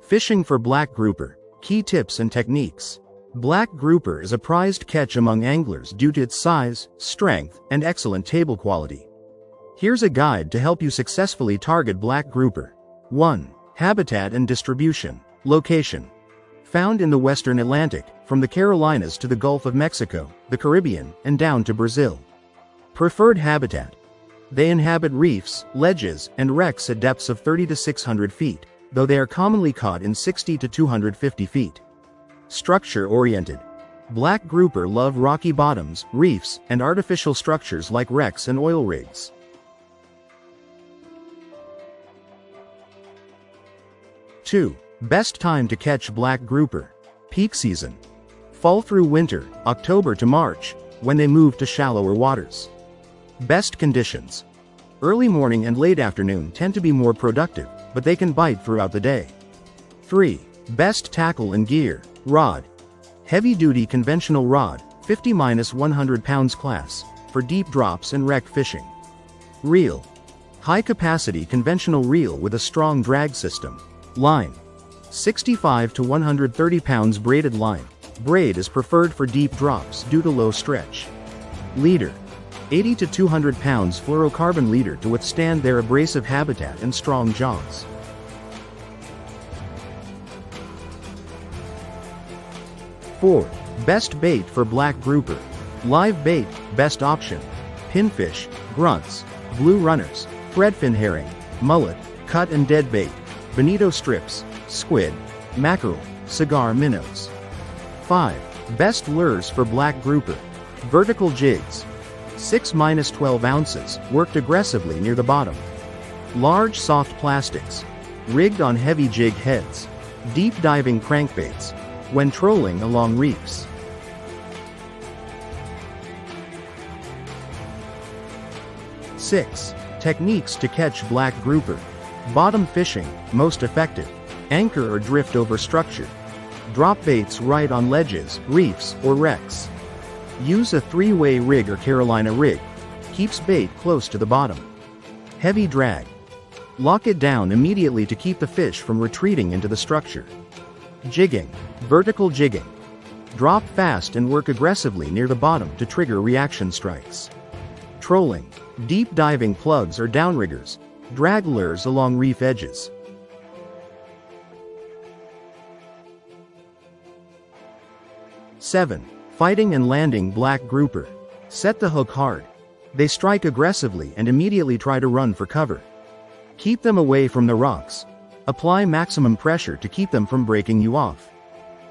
Fishing for black grouper. Key tips and techniques. Black grouper is a prized catch among anglers due to its size, strength, and excellent table quality. Here's a guide to help you successfully target black grouper. 1. Habitat and distribution. Location. Found in the western Atlantic, from the Carolinas to the Gulf of Mexico, the Caribbean, and down to Brazil. Preferred habitat. They inhabit reefs, ledges, and wrecks at depths of 30 to 600 feet, though they are commonly caught in 60 to 250 feet. Structure-oriented. Black grouper love rocky bottoms, reefs, and artificial structures like wrecks and oil rigs. 2. Best time to catch black grouper. Peak season. Fall through winter, October to March, when they move to shallower waters. Best conditions. Early morning and late afternoon tend to be more productive, but they can bite throughout the day. 3. Best tackle and gear. Rod. Heavy-duty conventional rod, 50-100 pounds class, for deep drops and wreck fishing. Reel. High-capacity conventional reel with a strong drag system. Line. 65 to 130 pounds braided line. Braid is preferred for deep drops due to low stretch. Leader. 80 to 200 pounds fluorocarbon leader to withstand their abrasive habitat and strong jaws. 4. Best bait for black grouper. Live bait, best option. Pinfish, grunts, blue runners, threadfin herring, mullet, cut and dead bait, bonito strips, squid, mackerel, cigar minnows. 5. Best lures for black grouper. Vertical jigs. 6-12 ounces, worked aggressively near the bottom. Large soft plastics. Rigged on heavy jig heads. Deep diving crankbaits. When trolling along reefs. 6. Techniques to catch black grouper. Bottom fishing, most effective. Anchor or drift over structure. Drop baits right on ledges, reefs, or wrecks. Use a 3-way rig or Carolina rig. Keeps bait close to the bottom. Heavy drag. Lock it down immediately to keep the fish from retreating into the structure. Jigging. Vertical jigging. Drop fast and work aggressively near the bottom to trigger reaction strikes. Trolling. Deep diving plugs or downriggers. Drag lures along reef edges. 7. Fighting and landing black grouper. Set the hook hard. They strike aggressively and immediately try to run for cover. Keep them away from the rocks. Apply maximum pressure to keep them from breaking you off.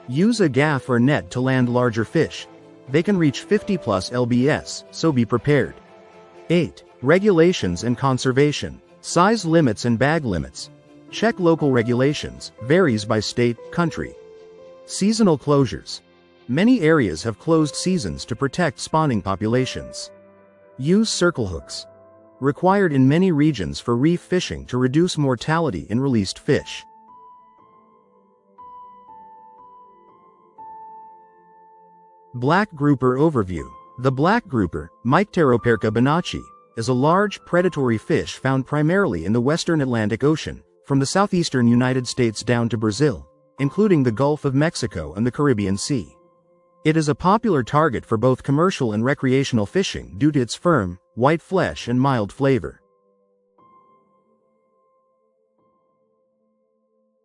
Use a gaff or net to land larger fish. They can reach 50+ lbs, so be prepared. 8. Regulations and conservation. Size limits and bag limits. Check local regulations, varies by state, country. Seasonal closures. Many areas have closed seasons to protect spawning populations. Use circle hooks. Required in many regions for reef fishing to reduce mortality in released fish. Black grouper overview. The black grouper, Mycteroperca bonacci, is a large, predatory fish found primarily in the western Atlantic Ocean, from the southeastern United States down to Brazil, including the Gulf of Mexico and the Caribbean Sea. It is a popular target for both commercial and recreational fishing due to its firm, white flesh and mild flavor.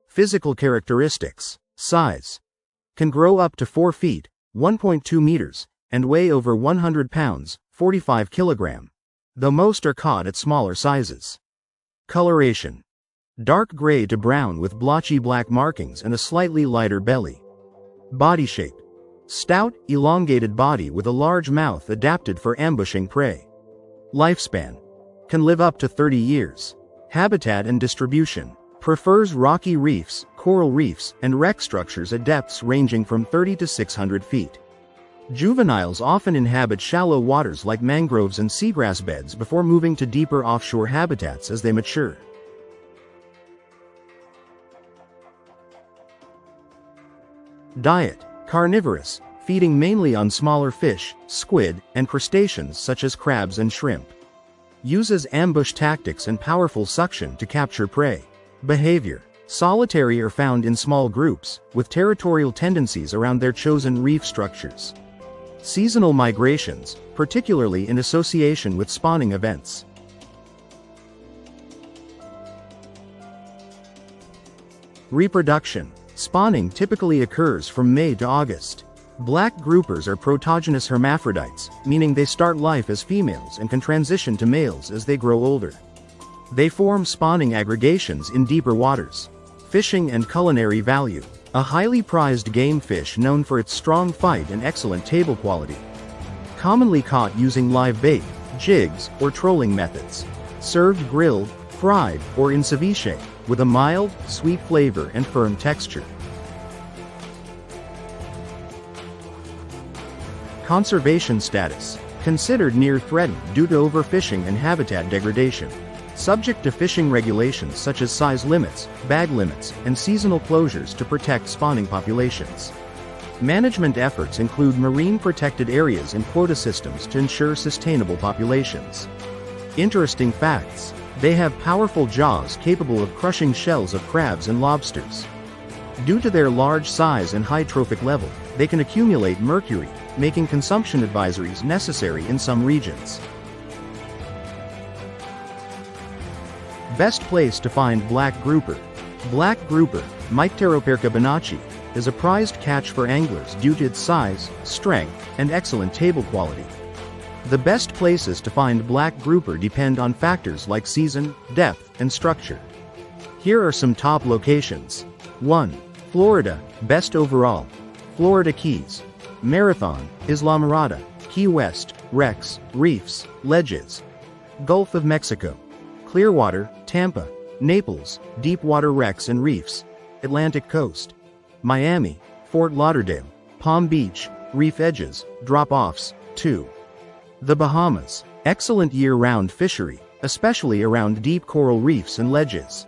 Physical characteristics. Size. Can grow up to 4 feet, 1.2 meters, and weigh over 100 pounds, 45 kilogram, though most are caught at smaller sizes. Coloration. Dark gray to brown with blotchy black markings and a slightly lighter belly. Body shape. Stout, elongated body with a large mouth adapted for ambushing prey. Lifespan. Can live up to 30 years. Habitat and distribution. Prefers rocky reefs, coral reefs, and wreck structures at depths ranging from 30 to 600 feet. Juveniles often inhabit shallow waters like mangroves and seagrass beds before moving to deeper offshore habitats as they mature. Diet. Carnivorous, feeding mainly on smaller fish, squid, and crustaceans such as crabs and shrimp. Uses ambush tactics and powerful suction to capture prey. Behavior. Solitary are found in small groups, with territorial tendencies around their chosen reef structures. Seasonal migrations, particularly in association with spawning events. Reproduction. Spawning typically occurs from May to August. Black groupers are protogynous hermaphrodites, meaning they start life as females and can transition to males as they grow older. They form spawning aggregations in deeper waters. Fishing and culinary value. A highly prized game fish known for its strong fight and excellent table quality. Commonly caught using live bait, jigs, or trolling methods. Served grilled, fried, or in ceviche, with a mild, sweet flavor and firm texture. Conservation status. Considered near threatened due to overfishing and habitat degradation. Subject to fishing regulations such as size limits, bag limits, and seasonal closures to protect spawning populations. Management efforts include marine protected areas and quota systems to ensure sustainable populations. Interesting facts. They have powerful jaws capable of crushing shells of crabs and lobsters. Due to their large size and high trophic level, they can accumulate mercury, making consumption advisories necessary in some regions. Best place to find black grouper. Black grouper, Mycteroperca bonacci, is a prized catch for anglers due to its size, strength, and excellent table quality. The best places to find black grouper depend on factors like season, depth, and structure. Here are some top locations. 1. Florida, best overall. Florida Keys. Marathon, Islamorada, Key West, wrecks, reefs, ledges. Gulf of Mexico. Clearwater, Tampa, Naples, deepwater wrecks and reefs. Atlantic Coast. Miami, Fort Lauderdale, Palm Beach, reef edges, drop-offs. 2. The Bahamas. Excellent year-round fishery, especially around deep coral reefs and ledges.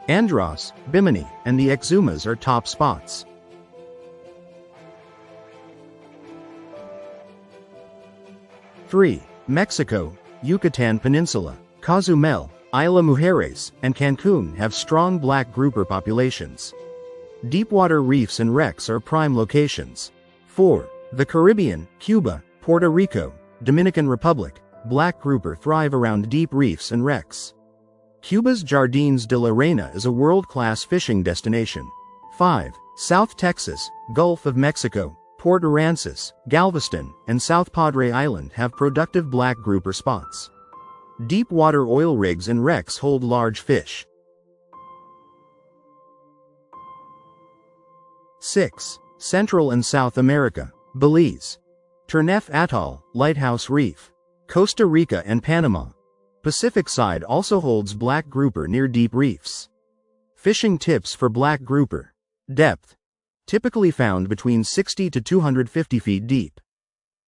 Andros, Bimini, and the Exumas are top spots. 3. Mexico, Yucatan Peninsula. Cozumel, Isla Mujeres, and Cancun have strong black grouper populations. Deepwater reefs and wrecks are prime locations. 4. The Caribbean, Cuba, Puerto Rico, Dominican Republic, black grouper thrive around deep reefs and wrecks. Cuba's Jardines de la Reina is a world-class fishing destination. 5. South Texas, Gulf of Mexico, Port Aransas, Galveston, and South Padre Island have productive black grouper spots. Deep water oil rigs and wrecks hold large fish. 6. Central and South America. Belize. Ternef Atoll, Lighthouse Reef. Costa Rica and Panama. Pacific side also holds black grouper near deep reefs. Fishing tips for black grouper. Depth. Typically found between 60 to 250 feet deep.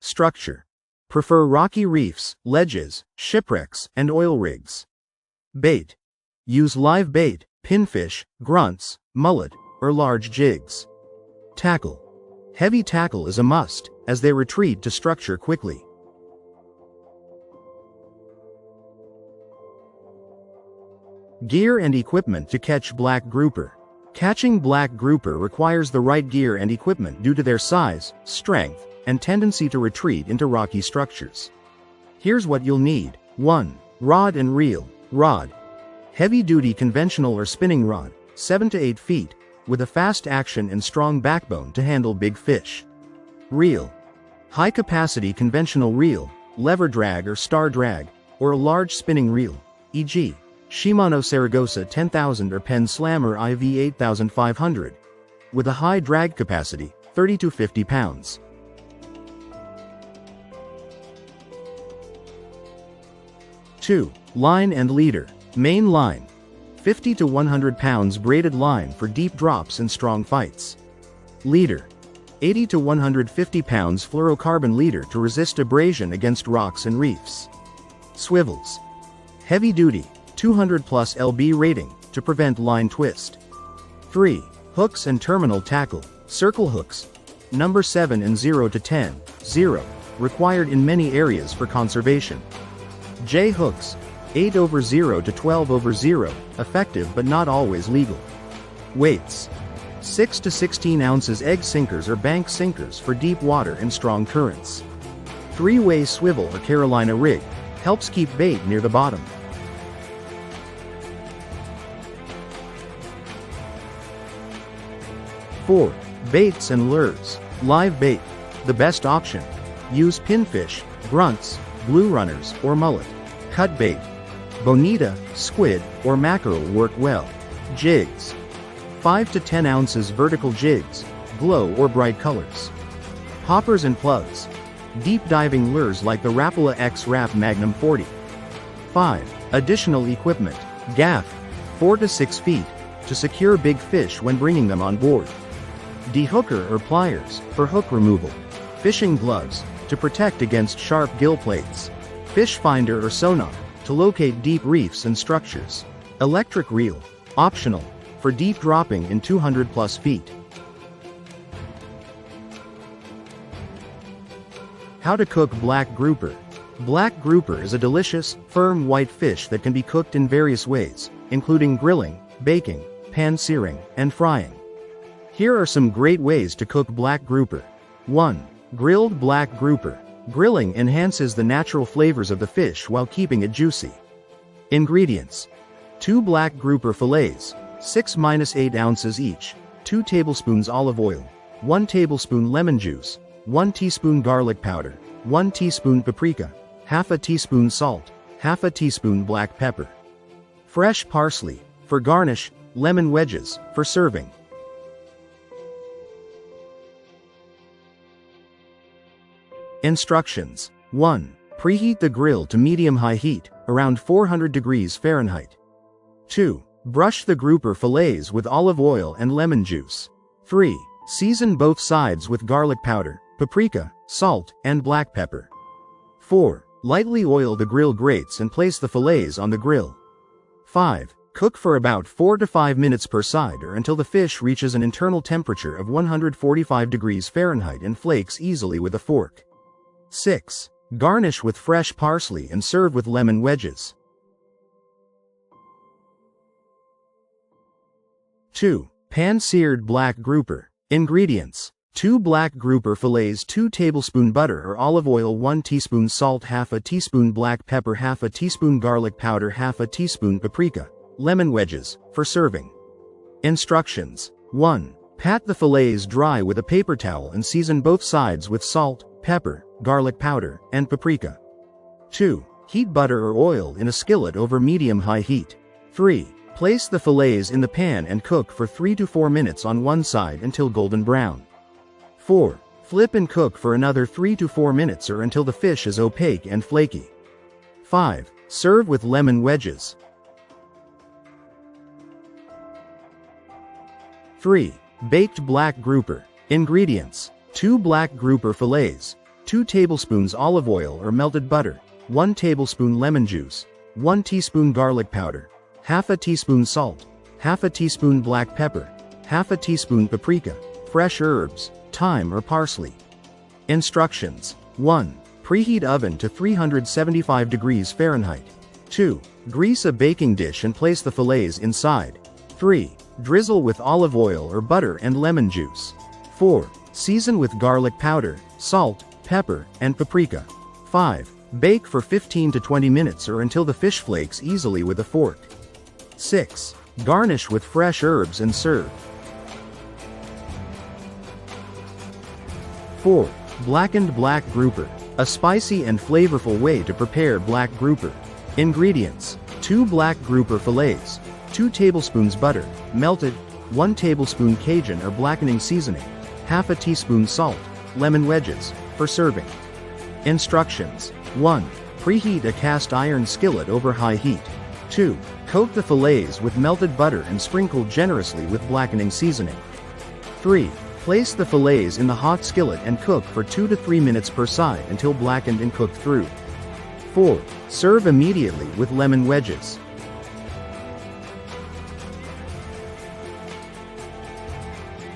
Structure. Prefer rocky reefs, ledges, shipwrecks, and oil rigs. Bait. Use live bait, pinfish, grunts, mullet, or large jigs. Tackle. Heavy tackle is a must, as they retreat to structure quickly. Gear and equipment to catch black grouper. Catching black grouper requires the right gear and equipment due to their size, strength, and tendency to retreat into rocky structures. Here's what you'll need. 1. Rod and reel. Rod. Heavy-duty conventional or spinning rod, 7 to 8 feet, with a fast action and strong backbone to handle big fish. Reel. High-capacity conventional reel, lever drag or star drag, or a large spinning reel, e.g., Shimano Saragossa 10,000 or Penn Slammer IV 8500, with a high drag capacity, 30 to 50 pounds. 2. Line and leader. Main line. 50 to 100 pounds braided line for deep drops and strong fights. Leader. 80 to 150 pounds fluorocarbon leader to resist abrasion against rocks and reefs. Swivels. Heavy duty, 200 plus lb rating, to prevent line twist. 3. Hooks and terminal tackle. Circle hooks. Number 7 and 0 to 10, 0, required in many areas for conservation. J hooks. 8/0 to 12/0, effective but not always legal. Weights: 6 to 16 ounces egg sinkers or bank sinkers for deep water and strong currents. 3-way swivel or Carolina rig helps keep bait near the bottom. 4. Baits and lures. Live bait, the best option. Use pinfish, grunts, blue runners, or mullet. Cut bait: bonita, squid, or mackerel work well. Jigs: 5 to 10 ounces vertical jigs, glow or bright colors. Poppers and plugs. Deep diving lures like the Rapala X Rap Magnum 40. 5. Additional equipment: gaff, 4 to 6 feet, to secure big fish when bringing them on board. Dehooker or pliers, for hook removal. Fishing gloves, to protect against sharp gill plates. Fish finder or sonar, to locate deep reefs and structures. Electric reel, optional, for deep dropping in 200+ feet. How to cook black grouper. Black grouper is a delicious, firm white fish that can be cooked in various ways, including grilling, baking, pan-searing, and frying. Here are some great ways to cook black grouper. 1. Grilled black grouper. Grilling enhances the natural flavors of the fish while keeping it juicy. Ingredients: 2 black grouper fillets, 6-8 ounces each, 2 tablespoons olive oil, 1 tablespoon lemon juice, 1 teaspoon garlic powder, 1 teaspoon paprika, half a teaspoon salt, half a teaspoon black pepper. Fresh parsley, for garnish, lemon wedges, for serving. Instructions. 1. Preheat the grill to medium-high heat, around 400 degrees Fahrenheit. 2. Brush the grouper fillets with olive oil and lemon juice. 3. Season both sides with garlic powder, paprika, salt, and black pepper. 4. Lightly oil the grill grates and place the fillets on the grill. 5. Cook for about 4 to 5 minutes per side or until the fish reaches an internal temperature of 145 degrees Fahrenheit and flakes easily with a fork. 6. Garnish with fresh parsley and serve with lemon wedges. 2. Pan-seared black grouper. Ingredients: 2 black grouper fillets, 2 tablespoon butter or olive oil, 1 teaspoon salt, half a teaspoon black pepper, half a teaspoon garlic powder, half a teaspoon paprika. Lemon wedges, for serving. Instructions. 1. Pat the fillets dry with a paper towel and season both sides with salt, pepper, garlic powder, and paprika. 2. Heat butter or oil in a skillet over medium-high heat. 3. Place the fillets in the pan and cook for 3 to 4 minutes on one side until golden brown. 4. Flip and cook for another 3 to 4 minutes or until the fish is opaque and flaky. 5. Serve with lemon wedges. 3. Baked black grouper. Ingredients: 2 black grouper fillets, 2 tablespoons olive oil or melted butter, 1 tablespoon lemon juice, 1 teaspoon garlic powder, half a teaspoon salt, half a teaspoon black pepper, half a teaspoon paprika, fresh herbs, thyme or parsley. Instructions. 1. Preheat oven to 375 degrees Fahrenheit. 2. Grease a baking dish and place the fillets inside. 3. Drizzle with olive oil or butter and lemon juice. 4. Season with garlic powder, salt, pepper, and paprika. 5. Bake for 15 to 20 minutes or until the fish flakes easily with a fork. 6. Garnish with fresh herbs and serve. 4. Blackened black grouper. A spicy and flavorful way to prepare black grouper. Ingredients: 2 black grouper fillets, 2 tablespoons butter, melted, 1 tablespoon Cajun or blackening seasoning, half a teaspoon salt, lemon wedges, for serving. Instructions. 1. Preheat a cast iron skillet over high heat. 2. Coat the fillets with melted butter and sprinkle generously with blackening seasoning. 3. Place the fillets in the hot skillet and cook for 2 to 3 minutes per side until blackened and cooked through. 4. Serve immediately with lemon wedges.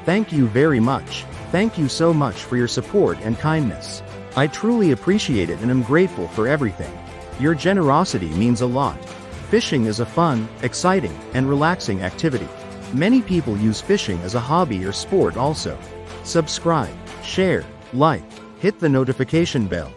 Thank you very much. Thank you so much for your support and kindness. I truly appreciate it and am grateful for everything. Your generosity means a lot. Fishing is a fun, exciting, and relaxing activity. Many people use fishing as a hobby or sport also. Subscribe, share, like, hit the notification bell.